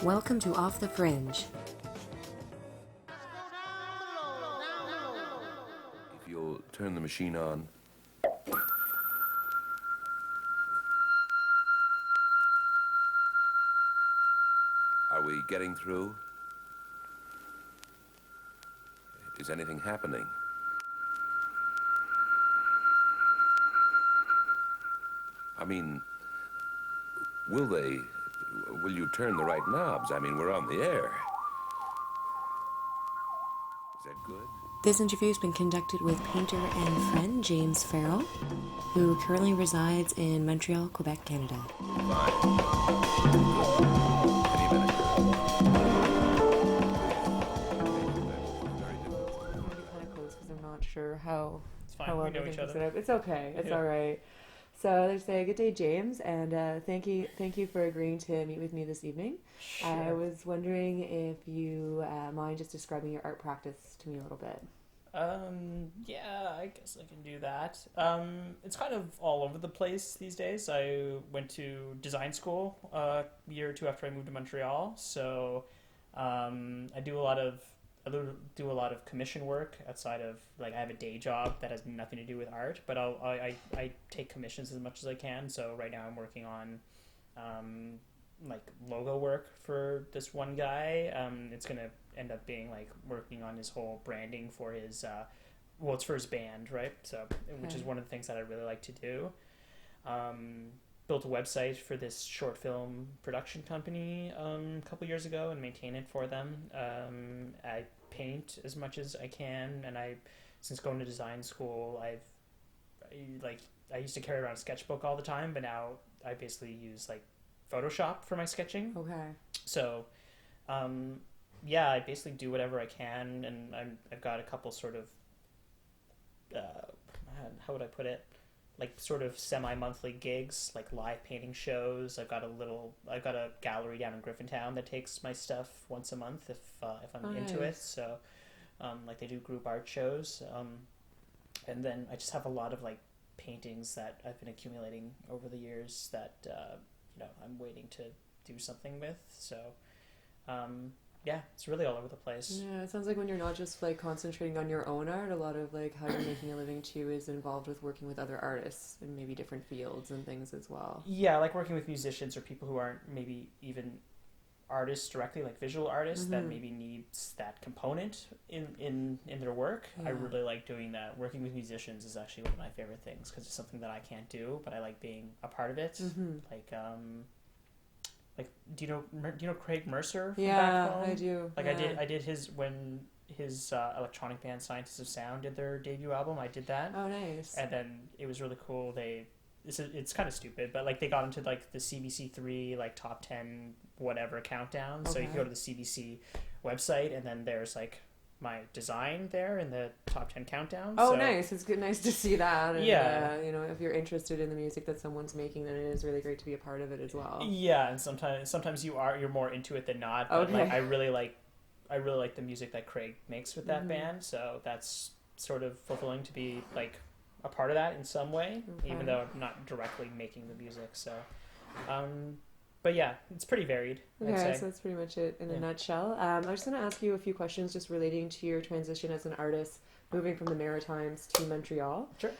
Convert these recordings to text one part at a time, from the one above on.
Welcome to Off the Fringe. If you'll turn the machine on. Are we getting through? Is anything happening? I mean, will you turn the right knobs? I mean, we're on the air. Is that good? This interview has been conducted with painter and friend James Farrell, who currently resides in Montreal, Quebec, Canada. Fine. Any minute. Kind of close because I'm not sure how. It's fine. How We know each other. It's okay. It's Yeah. all right. So let's say good day, James, and thank you for agreeing to meet with me this evening. Sure. I was wondering if you mind just describing your art practice to me a little bit. Yeah, I guess I can do that. It's kind of all over the place these days. I went to design school a year or two after I moved to Montreal, so I do a lot of commission work outside of, like, I have a day job that has nothing to do with art, but I take commissions as much as I can. So right now I'm working on like logo work for this one guy. It's gonna end up being like working on his whole branding for his it's for his band, right? So which is one of the things that I really like to do. Built a website for this short film production company a couple years ago and maintain it for them. I paint as much as I can, and since going to design school, I used to carry around a sketchbook all the time, but now I basically use like Photoshop for my sketching. Okay. So, yeah, I basically do whatever I can, and I've got a couple sort of, how would I put it? Like sort of semi-monthly gigs, like live painting shows. I've got a gallery down in Griffintown that takes my stuff once a month if I'm into it. So, like they do group art shows, and then I just have a lot of like paintings that I've been accumulating over the years that I'm waiting to do something with. So, yeah, it's really all over the place. Yeah, it sounds like when you're not just like concentrating on your own art, a lot of like how you're making a living too is involved with working with other artists in maybe different fields and things as well. Yeah, like working with musicians or people who aren't maybe even artists directly, like visual artists that maybe needs that component in their work. Yeah. I really like doing that. Working with musicians is actually one of my favorite things because it's something that I can't do, but I like being a part of it. Like, do you know Craig Mercer from back home? I do. Like, yeah. I did his when his electronic band Scientists of Sound did their debut album. I did that. Oh, nice. And then it was really cool. It's kind of stupid, but like they got into like the CBC3 like top 10 whatever countdown. Okay. So you can go to the CBC website, and then there's like my design there in the top 10 countdown. Oh, so, nice. It's good, nice to see that. And, yeah. If you're interested in the music that someone's making, then it is really great to be a part of it as well. Yeah, and sometimes you're more into it than not. But like I really like the music that Craig makes with that band. So that's sort of fulfilling to be like a part of that in some way, even though I'm not directly making the music. So, but yeah, it's pretty varied. Okay, so that's pretty much it in a nutshell. I was going to ask you a few questions just relating to your transition as an artist, moving from the Maritimes to Montreal. Sure.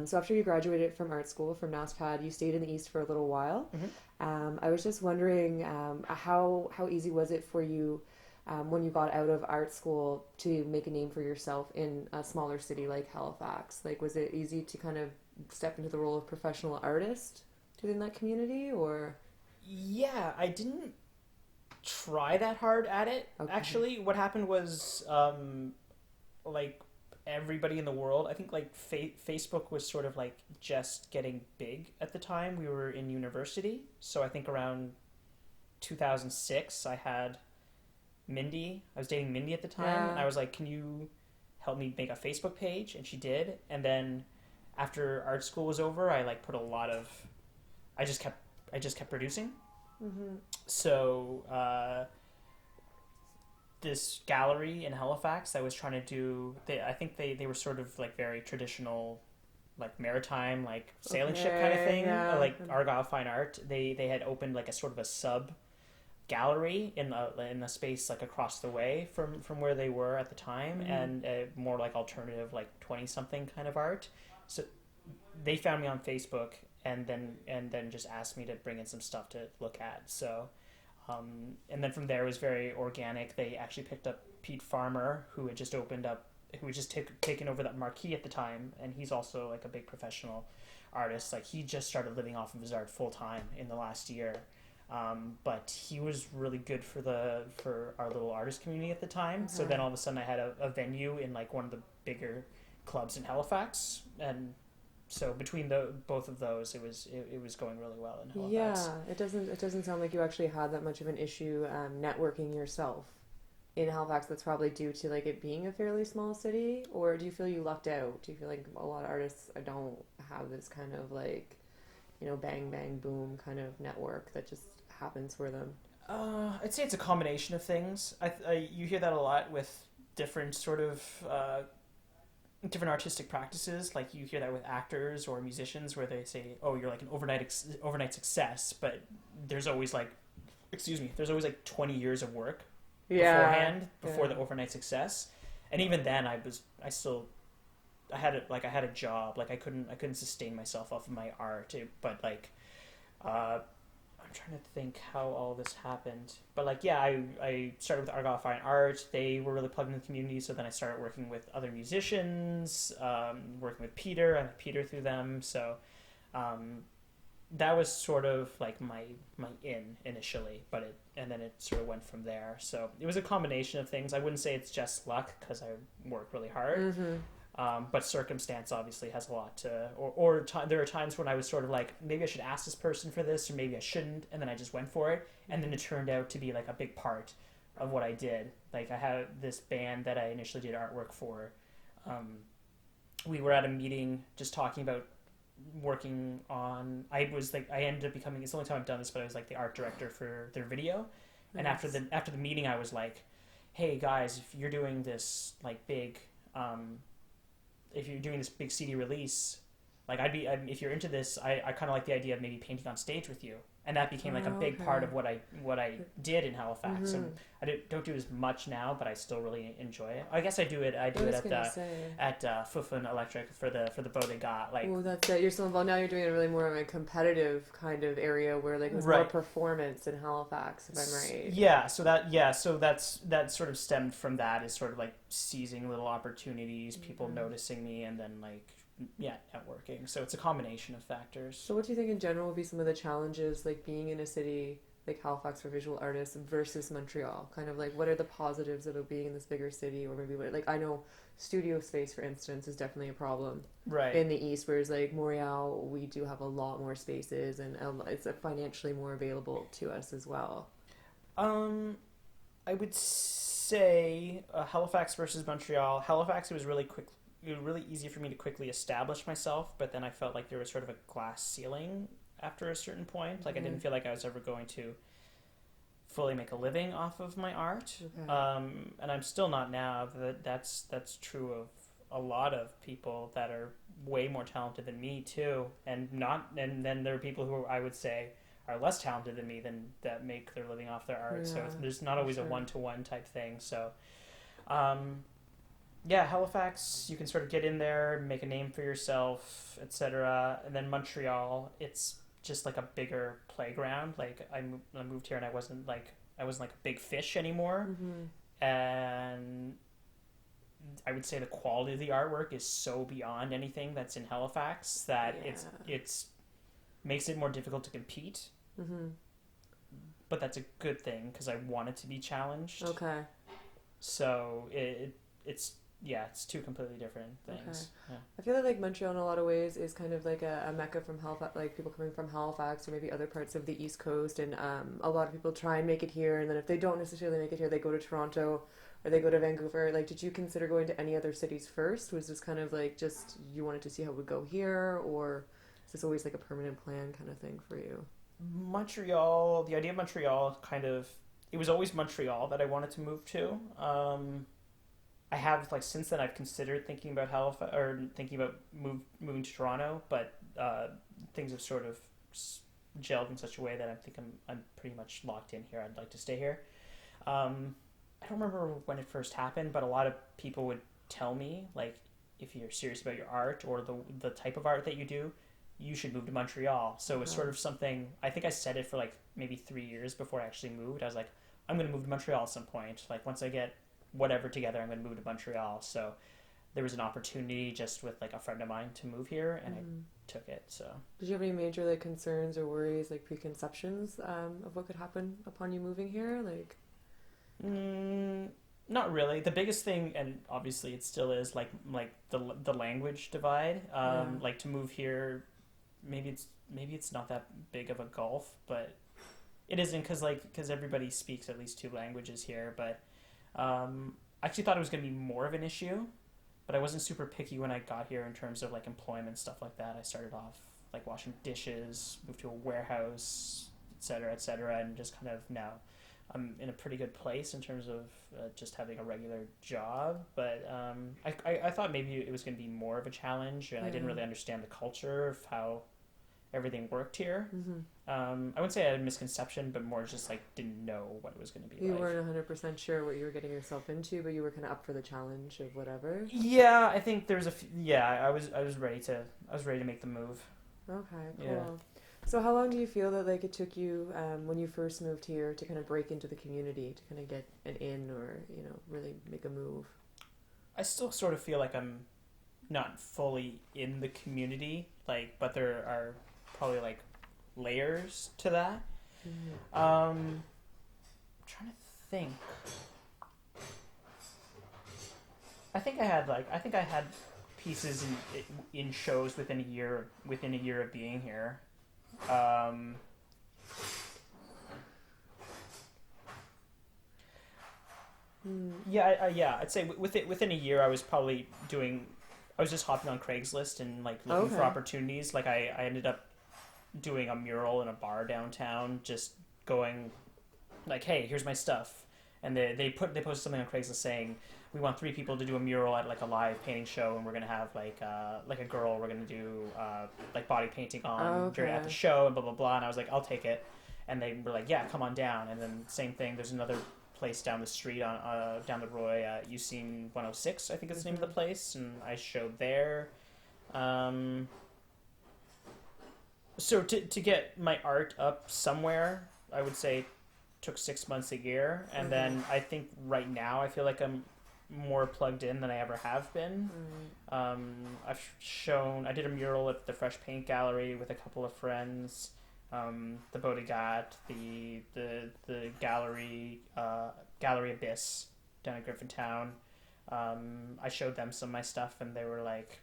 So after you graduated from art school from NASCAD, you stayed in the East for a little while. I was just wondering how easy was it for you when you got out of art school to make a name for yourself in a smaller city like Halifax? Like, was it easy to kind of step into the role of professional artist within that community, or? Yeah, I didn't try that hard at it. Okay. Actually, what happened was, like everybody in the world, I think like Facebook was sort of like just getting big at the time. We were in university, so I think around 2006, I had Mindy. I was dating Mindy at the time, and I was like, "Can you help me make a Facebook page, and she did. And then after art school was over, I like put a lot of, I just kept producing. Mm-hmm. So this gallery in Halifax that was trying to do, I think they were sort of like very traditional, like maritime, like sailing ship kind of thing, like Argyle Fine Art. They had opened like a sort of a sub gallery in the space like across the way from where they were at the time, and more like alternative, like 20 something kind of art. So they found me on Facebook and then just asked me to bring in some stuff to look at. So and then from there it was very organic. They actually picked up Pete Farmer, who had just taken over that marquee at the time, and he's also like a big professional artist. Like he just started living off of his art full time in the last year. But he was really good for our little artist community at the time. So then all of a sudden I had a venue in like one of the bigger clubs in Halifax, and so between both of those, it was going really well in Halifax. Yeah, it doesn't sound like you actually had that much of an issue networking yourself in Halifax. That's probably due to like it being a fairly small city, or do you feel you lucked out? Do you feel like a lot of artists don't have this kind of like, bang bang boom kind of network that just happens for them? I'd say it's a combination of things. You hear that a lot with different sort of different artistic practices. Like you hear that with actors or musicians, where they say, "Oh, you're like an overnight success," but there's always like 20 years of work beforehand before the overnight success. And even then, I had a job. Like I couldn't sustain myself off of my art. But like, I'm trying to think how all this happened. But like, yeah, I started with Argyle Fine Art. They were really plugged in the community. So then I started working with other musicians, working with Peter. I met Peter through them. So that was sort of like my in initially, and then it sort of went from there. So it was a combination of things. I wouldn't say it's just luck, because I work really hard. Mm-hmm. But circumstance obviously has a lot to, there are times when I was sort of like, maybe I should ask this person for this, or maybe I shouldn't, and then I just went for it, and then it turned out to be like a big part of what I did. Like I had this band that I initially did artwork for. We were at a meeting just talking about working on, I ended up becoming, it's the only time I've done this, but I was like the art director for their video. Nice. And after the meeting, I was like, hey guys, if you're doing this like big, if you're doing this big CD release, like if you're into this, I kind of like the idea of maybe painting on stage with you. And that became like a big part of what I did in Halifax. And I don't do as much now, but I still really enjoy it. I guess I do it at Fuffin Electric for the bow they got. Like, well, that's it. You're still involved now. You're doing it really more of a competitive kind of area where like it was more performance in Halifax, if I'm right. Yeah. So that sort of stemmed from that, is sort of like seizing little opportunities, people noticing me, and then like, networking. So it's a combination of factors. So what do you think in general would be some of the challenges, like being in a city like Halifax for visual artists versus Montreal? Kind of like, what are the positives of being in this bigger city? Or maybe like, I know studio space, for instance, is definitely a problem in the East, whereas like Montreal, we do have a lot more spaces, and it's financially more available to us as well. I would say Halifax versus Montreal. Halifax, it was really easy for me to quickly establish myself, but then I felt like there was sort of a glass ceiling after a certain point. Like I didn't feel like I was ever going to fully make a living off of my art. And I'm still not now. That's true of a lot of people that are way more talented than me too, and then there are people who I would say are less talented than me that make their living off their art. So there's not always a one-to-one type thing. So Halifax, you can sort of get in there, make a name for yourself, etc. And then Montreal, it's just like a bigger playground. Like I moved here and I wasn't like a big fish anymore. And I would say the quality of the artwork is so beyond anything that's in Halifax that it's makes it more difficult to compete. But that's a good thing, because I want it to be challenged. So it's two completely different things. I feel like Montreal in a lot of ways is kind of like a mecca from Halifax, like people coming from Halifax or maybe other parts of the East Coast, and a lot of people try and make it here, and then if they don't necessarily make it here, they go to Toronto, or or they go to Vancouver. Like, did you consider going to any other cities first? Was this kind of like just you wanted to see how it would go here, or is this always like a permanent plan kind of thing for you? Montreal, the idea of Montreal kind of, it was always Montreal that I wanted to move to. I have, like, since then I've considered thinking about Halifax, or thinking about moving to Toronto, but things have sort of gelled in such a way that I think I'm pretty much locked in here. I'd like to stay here. I don't remember when it first happened, but a lot of people would tell me, like, if you're serious about your art or the type of art that you do, you should move to Montreal. So it was sort of something, I think I said it for like maybe 3 years before I actually moved. I was like, I'm going to move to Montreal at some point. Like, once I get whatever together, I'm going to move to Montreal. So there was an opportunity just with like a friend of mine to move here, and I took it. So did you have any major like concerns or worries, like preconceptions of what could happen upon you moving here? Like, not really. The biggest thing, and obviously it still is, like the language divide. Like, to move here, maybe it's not that big of a gulf, but it isn't, because everybody speaks at least two languages here. But I actually thought it was going to be more of an issue, but I wasn't super picky when I got here in terms of like employment, stuff like that. I started off like washing dishes, moved to a warehouse, et cetera, and just kind of now I'm in a pretty good place in terms of just having a regular job. But I thought maybe it was going to be more of a challenge, and I didn't really understand the culture of how everything worked here. I wouldn't say I had a misconception, but more just like didn't know what it was going to be you like. weren't 100% sure what you were getting yourself into, but you were kind of up for the challenge of whatever. Yeah, I think there's I was ready to make the move. Okay, cool. Yeah. So how long do you feel that like it took you when you first moved here to kind of break into the community, to kind of get an in, or really make a move? I still sort of feel like I'm not fully in the community, like, but there are probably like layers to that. I'm trying to think. I think I had pieces in shows within a year of being here. I'd say within a year I was just hopping on Craigslist and like looking for opportunities. Like, I ended up doing a mural in a bar downtown, just going like, hey, here's my stuff. And they posted something on Craigslist saying, we want 3 people to do a mural at like a live painting show, and we're gonna have like a girl we're gonna do like body painting on at the show, and blah blah blah. And I was like, I'll take it. And they were like, yeah, come on down. And then same thing, there's another place down the street on down the Roy, UC 106, I think is the name of the place, and I showed there. So to get my art up somewhere, I would say took 6 months, a year, and then I think right now I feel like I'm more plugged in than I ever have been. I did a mural at the Fresh Paint Gallery with a couple of friends, the Bodegat, the gallery Abyss down at Griffintown. I showed them some of my stuff, and they were like,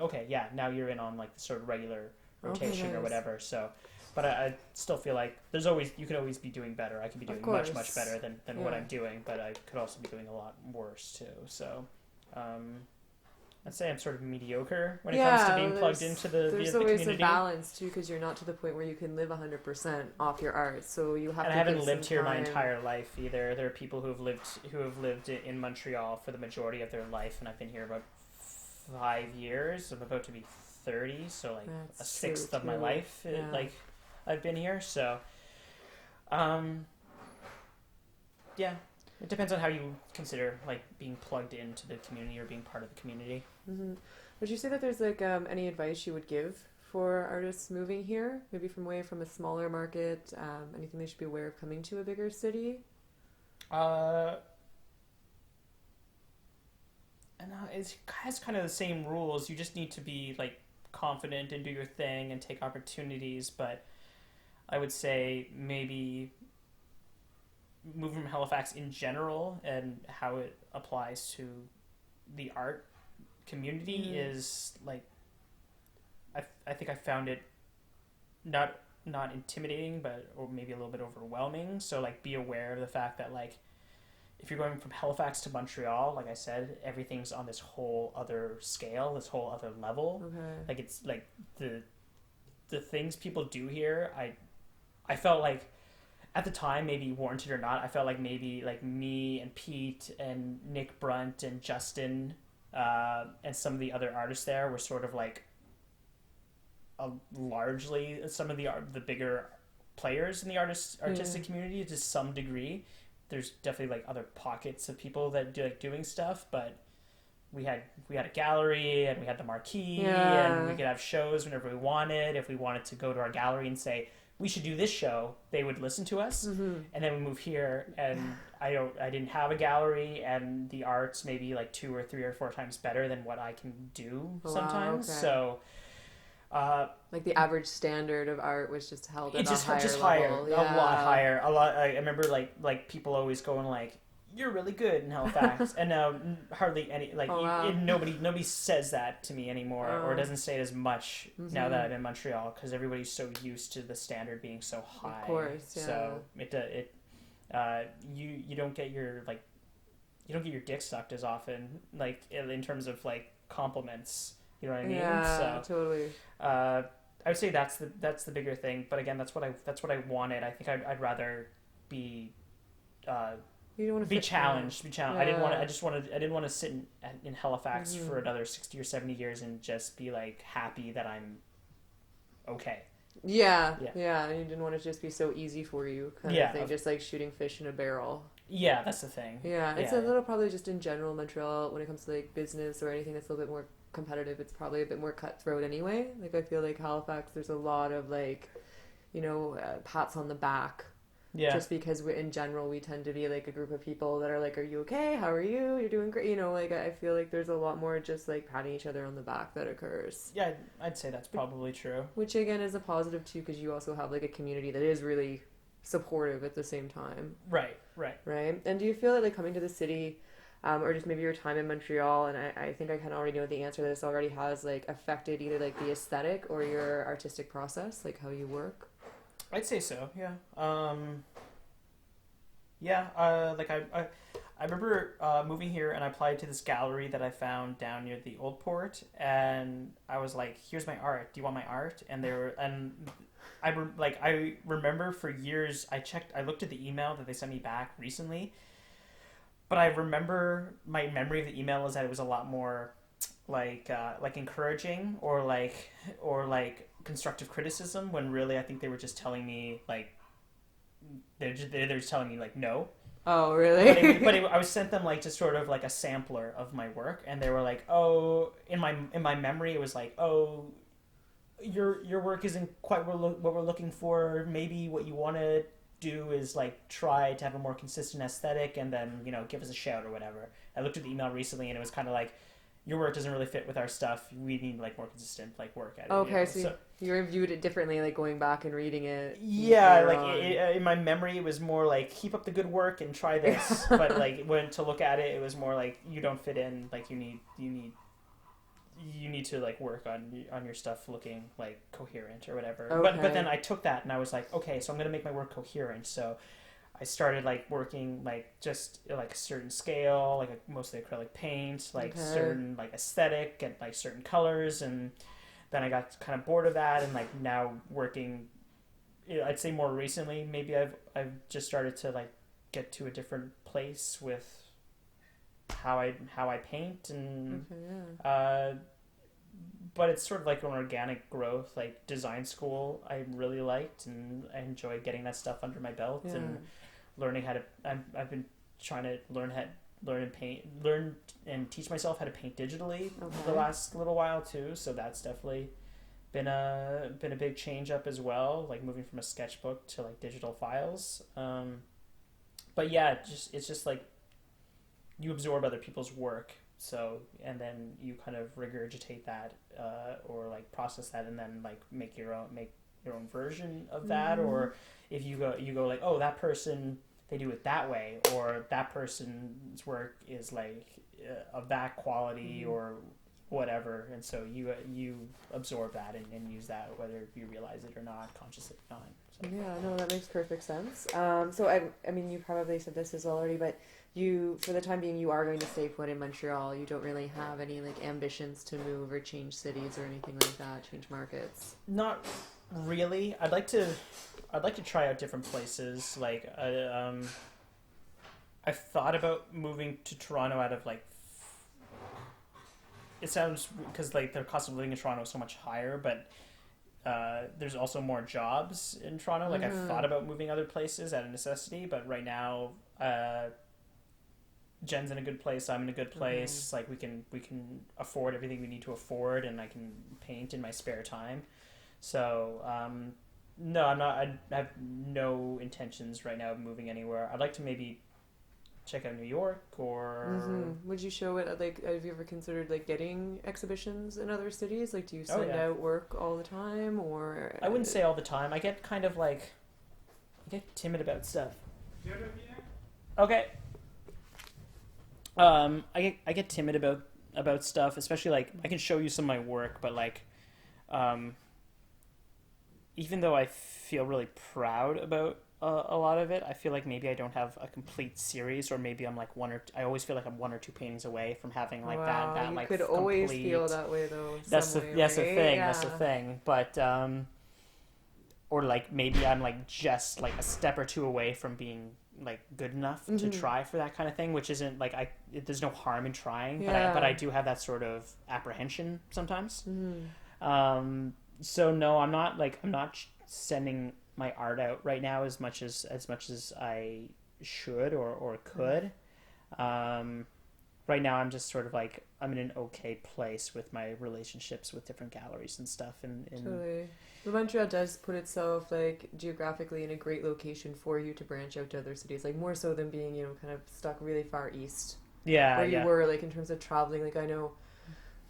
okay, yeah, now you're in on like the sort of regular rotation or whatever. So, but I still feel like you could always be doing better. I could be doing much better than what I'm doing, but I could also be doing a lot worse too. So, I'd say I'm sort of mediocre when it comes to being plugged into the community. There's always a balance too, because you're not to the point where you can live 100% off your art. So you have. And I haven't lived here my entire life either. There are people who have lived in Montreal for the majority of their life, and I've been here about 5 years. I'm about to be 30, so like a sixth of my life. Like, I've been here, so it depends on how you consider like being plugged into the community or being part of the community. Would you say that there's like any advice you would give for artists moving here, maybe from a smaller market? Anything they should be aware of coming to a bigger city? And it has kind of the same rules. You just need to be like confident and do your thing and take opportunities, but I would say maybe moving from Halifax in general and how it applies to the art community is like, I think I found it not intimidating, or maybe a little bit overwhelming. So like, be aware of the fact that like if you're going from Halifax to Montreal, like I said, everything's on this whole other scale, this whole other level. Okay. Like it's like the things people do here. I felt like at the time, maybe warranted or not, I felt like maybe like me and Pete and Nick Brunt and Justin and some of the other artists there were sort of like largely some of the bigger players in the artistic community to some degree. There's definitely like other pockets of people that do like doing stuff, but we had a gallery and we had the marquee and we could have shows whenever we wanted. If we wanted to go to our gallery and say we should do this show, they would listen to us. And then we moved here and I didn't have a gallery, and the art's maybe like 2 or 3 or 4 times better than what I can do sometimes. Okay. So like the average standard of art was just held at a higher level. A lot higher. A lot. I remember like people always going like, "You're really good in Halifax," and now hardly any like nobody says that to me anymore, or doesn't say it as much now that I'm in Montreal, because everybody's so used to the standard being so high. Of course, yeah. So you don't get your dick sucked as often, like in terms of like compliments. You know what I mean? Yeah, so, totally. I would say that's the bigger thing. But again, that's what I wanted. I think I'd rather be you don't want to be challenged. Yeah. I didn't want to sit in Halifax for another 60 or 70 years and just be like happy that I'm okay. Yeah. You didn't want it to just be so easy for you, kind of thing, just like shooting fish in a barrel. Yeah, that's the thing. Yeah, it's a little probably just in general Montreal when it comes to like business or anything that's a little bit more competitive. It's probably a bit more cutthroat anyway. Like I feel like Halifax, there's a lot of like, pats on the back. Yeah. Just because in general we tend to be like a group of people that are like, "Are you okay? How are you? You're doing great." Like I feel like there's a lot more just like patting each other on the back that occurs. Yeah, I'd say that's probably true. Which again is a positive too, because you also have like a community that is really supportive at the same time. Right. And do you feel like coming to the city, or just maybe your time in Montreal, and I think I kind of already know the answer to this already, has like affected either like the aesthetic or your artistic process, like how you work? I'd say so, yeah. Like I remember moving here and I applied to this gallery that I found down near the Old Port, and I was like, "Here's my art. Do you want my art?" And I remember for years I looked at the email that they sent me back recently, but I remember my memory of the email is that it was a lot more like encouraging or like constructive criticism, when really I think they were just telling me like they're just telling me like no. Oh, really? I was sent them like just sort of like a sampler of my work, and they were like, "Oh," in my memory it was like, "Oh, your work isn't quite what we're looking for. Maybe what you want to do is like try to have a more consistent aesthetic, and then give us a shout or whatever." I looked at the email recently, and it was kind of like, "Your work doesn't really fit with our stuff. We need like more consistent like work at it." Okay, so you viewed it differently, like going back and reading it. Yeah, like in my memory, it was more like, "Keep up the good work and try this." But like when to look at it, it was more like, "You don't fit in. Like you need to like work on your stuff looking like coherent or whatever." Okay. But then I took that and I was like, okay, so I'm gonna make my work coherent. So I started like working like just like a certain scale, like mostly acrylic paint, like certain like aesthetic and like certain colors, and then I got kind of bored of that, and like now working, I'd say more recently, maybe I've just started to like get to a different place with how I paint, and but it's sort of like an organic growth. Like design school I really liked, and I enjoyed getting that stuff under my belt and learning how to I've been trying to learn and teach myself how to paint digitally the last little while too, so that's definitely been a big change up as well, like moving from a sketchbook to like digital files. But yeah, it's just like you absorb other people's work, so, and then you kind of regurgitate that or like process that, and then like make your own version of that. Or if you go like, "Oh, that person, they do it that way," or "That person's work is like of that quality," or whatever, and so you absorb that and use that whether you realize it or not, consciously or not. So. Yeah, no, that makes perfect sense. So I mean, you probably said this as well already, but you, for the time being, you are going to stay put in Montreal. You don't really have any like ambitions to move or change cities or anything like that, change markets. Not really. I'd like to try out different places. Like I've thought about moving to Toronto out of like. It sounds because like the cost of living in Toronto is so much higher, but there's also more jobs in Toronto. Like I've thought about moving other places out of necessity, but right now Jen's in a good place. I'm in a good place. Like we can afford everything we need to afford, and I can paint in my spare time. So no, I'm not. I have no intentions right now of moving anywhere. I'd like to maybe check out New York or. Would you show it? Like, have you ever considered like getting exhibitions in other cities? Like, do you send out work all the time, or? I wouldn't say all the time. I get kind of like, I get timid about stuff. Okay. I get timid about stuff, especially like I can show you some of my work, but like, even though I feel really proud about a lot of it, I feel like maybe I don't have a complete series, or maybe I'm like I always feel like I'm one or two paintings away from having like that you like could complete, always feel that way though. That's the thing. Yeah. That's the thing. But or like maybe I'm like just like a step or two away from being like good enough to try for that kind of thing, which isn't like there's no harm in trying, but I do have that sort of apprehension sometimes. So no, I'm not sending my art out right now as much as I should or could. Right now I'm just sort of like I'm in an okay place with my relationships with different galleries and stuff. And totally. But Montreal does put itself like geographically in a great location for you to branch out to other cities, like more so than being, kind of stuck really far east. Yeah, where you were, like in terms of traveling. Like I know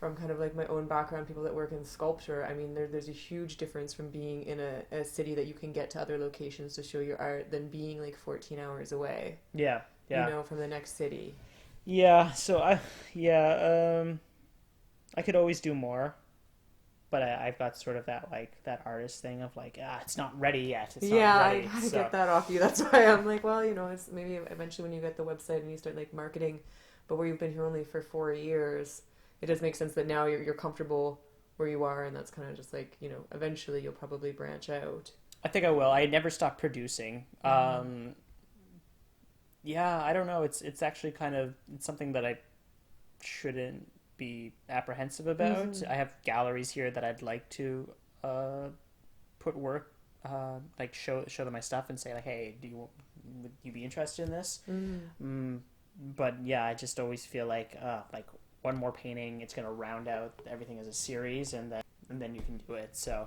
from kind of like my own background, people that work in sculpture, I mean there's a huge difference from being in a city that you can get to other locations to show your art than being like 14 hours away. Yeah. From the next city. Yeah, so I could always do more, but I've got sort of that like that artist thing of like it's not ready yet. It's not ready. I gotta get that off you. That's why I'm like, well, it's maybe eventually when you get the website and you start like marketing, but where you've been here only for 4 years, it does make sense that now you're comfortable where you are, and that's kind of just like eventually you'll probably branch out. I think I will. I never stopped producing. Yeah, I don't know. It's actually kind of something that I shouldn't be apprehensive about. I have galleries here that I'd like to put work, like show them my stuff and say like, hey, would you be interested in this? But yeah, I just always feel like one more painting, it's gonna round out everything as a series, and then you can do it. So.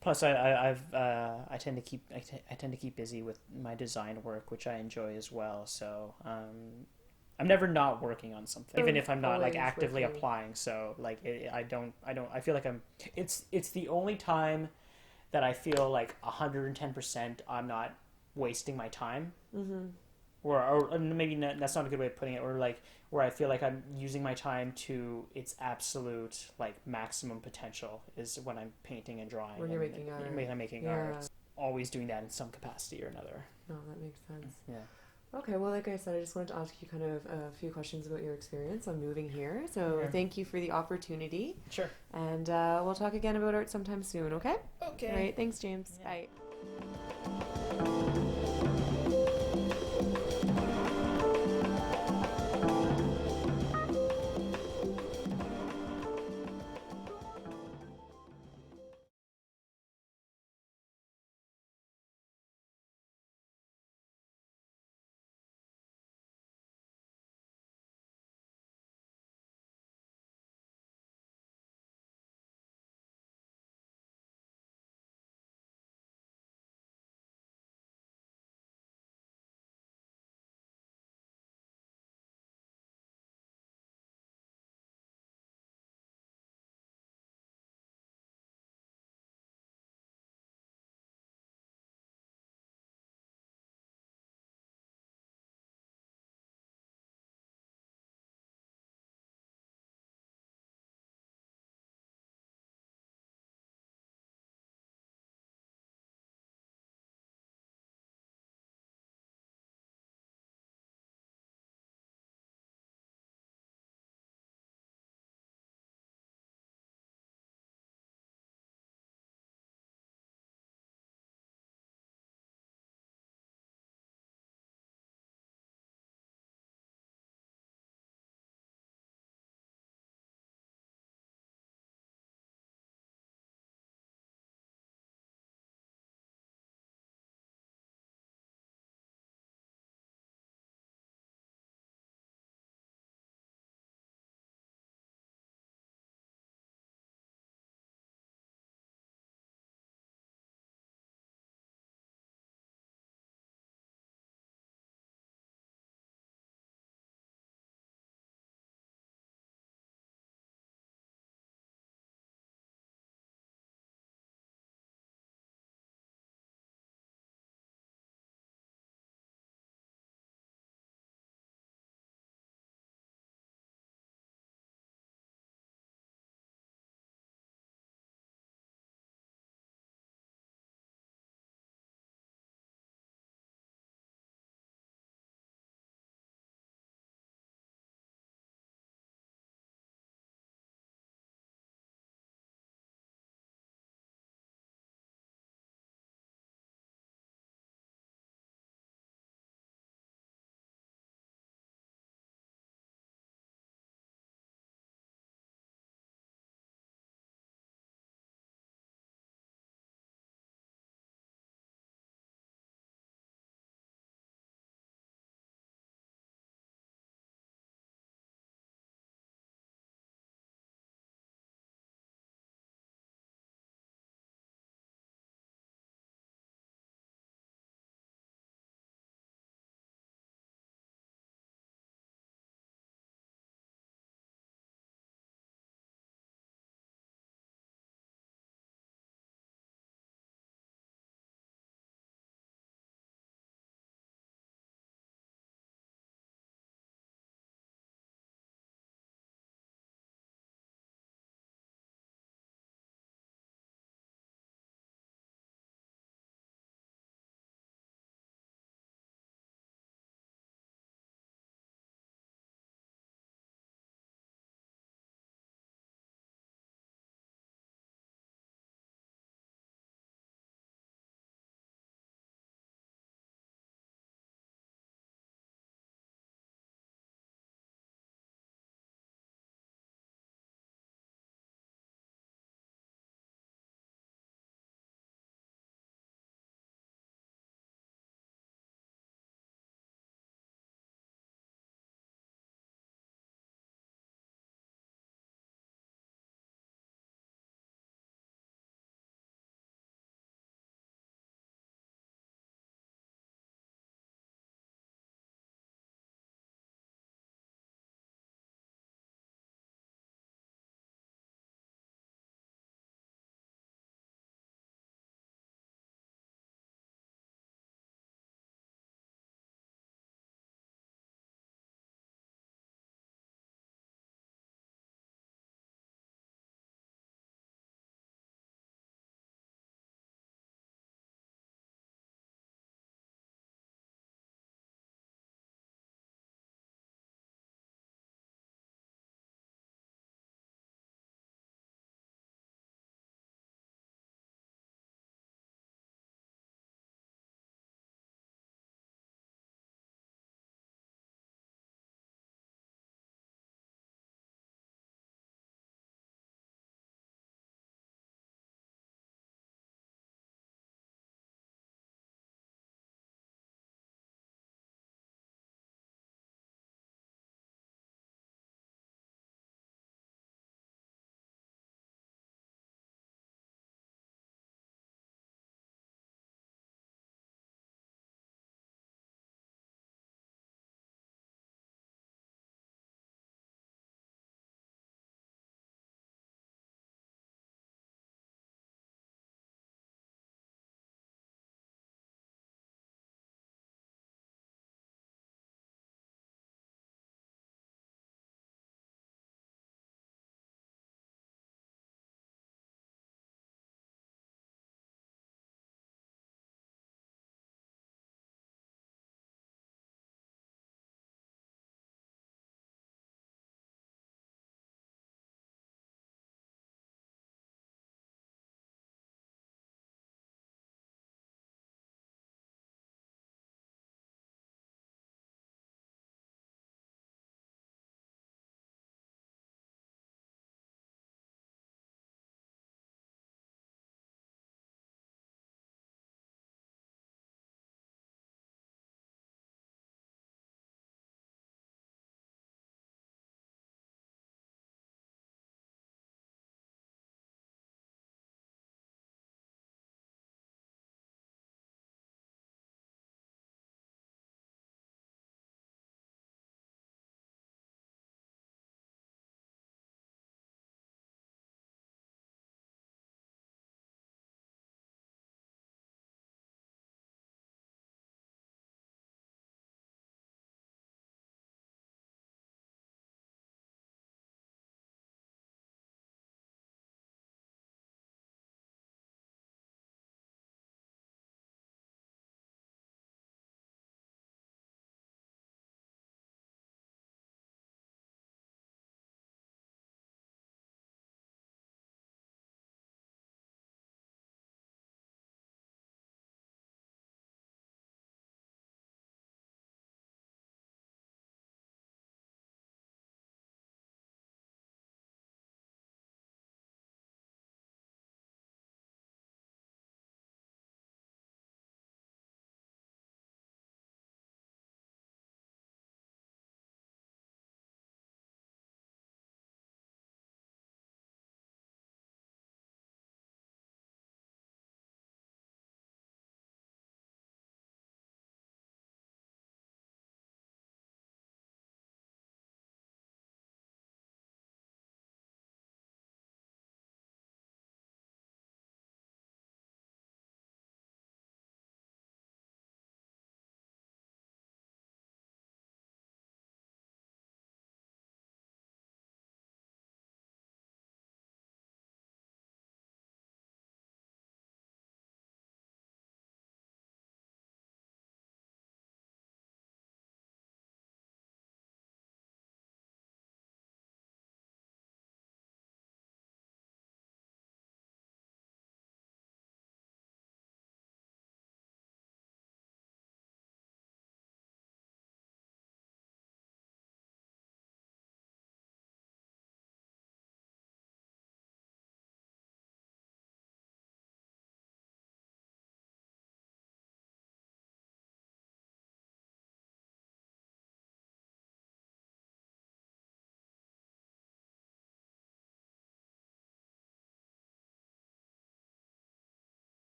Plus, I tend to keep busy with my design work, which I enjoy as well. So I'm never not working on something, even if I'm not like actively applying. So like I feel like it's the only time that I feel like 110% I'm not wasting my time. Or maybe not, that's not a good way of putting it. Or like where I feel like I'm using my time to its absolute like maximum potential is when I'm painting and drawing. When you're making art. When I'm making art. Always doing that in some capacity or another. No, that makes sense. Yeah. Okay, well, like I said, I just wanted to ask you kind of a few questions about your experience on moving here. So thank you for the opportunity. Sure. And we'll talk again about art sometime soon, okay? Okay. All right, thanks, James. Yeah. Bye.